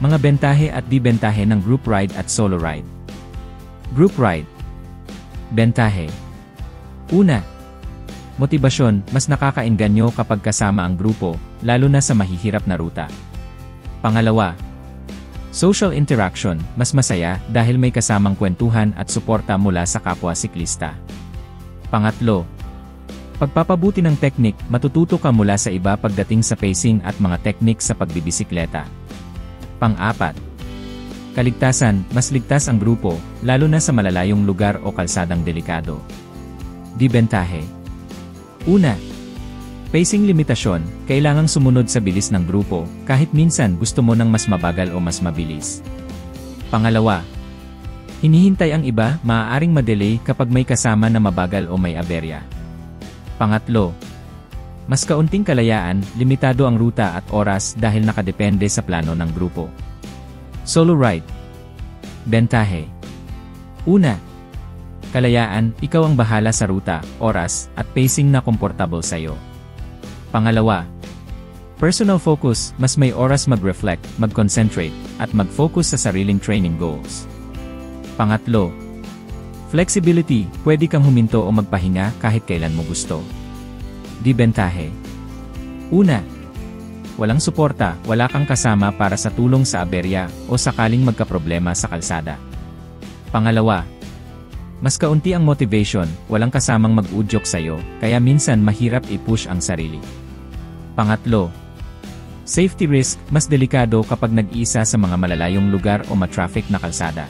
Mga bentahe at dibentahe ng group ride at solo ride. Group ride. Bentahe. Una, motibasyon, mas nakakaengganyo kapag kasama ang grupo, lalo na sa mahihirap na ruta. Pangalawa, social interaction, mas masaya dahil may kasamang kwentuhan at suporta mula sa kapwa siklista. Pangatlo, pagpapabuti ng teknik, matututo ka mula sa iba pagdating sa pacing at mga teknik sa pagbibisikleta. Pang-apat, kaligtasan, mas ligtas ang grupo, lalo na sa malalayong lugar o kalsadang delikado. Dibentahe. Una, pacing limitasyon, kailangang sumunod sa bilis ng grupo, kahit minsan gusto mo ng mas mabagal o mas mabilis. Pangalawa, hinihintay ang iba, maaaring madelay kapag may kasama na mabagal o may aberya. Pangatlo, mas kaunting kalayaan, limitado ang ruta at oras dahil nakadepende sa plano ng grupo. Solo ride. Bentahe. Una, kalayaan, ikaw ang bahala sa ruta, oras, at pacing na komportable sa'yo. Pangalawa, personal focus, mas may oras mag-reflect, mag-concentrate, at mag-focus sa sariling training goals. Pangatlo, flexibility, pwede kang huminto o magpahinga kahit kailan mo gusto. Dibentahe. Una, walang suporta, wala kang kasama para sa tulong sa aberya o sakaling magkaproblema sa kalsada. Pangalawa, mas kaunti ang motivation, walang kasamang mag-udyok sa'yo, kaya minsan mahirap i-push ang sarili. Pangatlo, safety risk, mas delikado kapag nag-iisa sa mga malalayong lugar o matraffic na kalsada.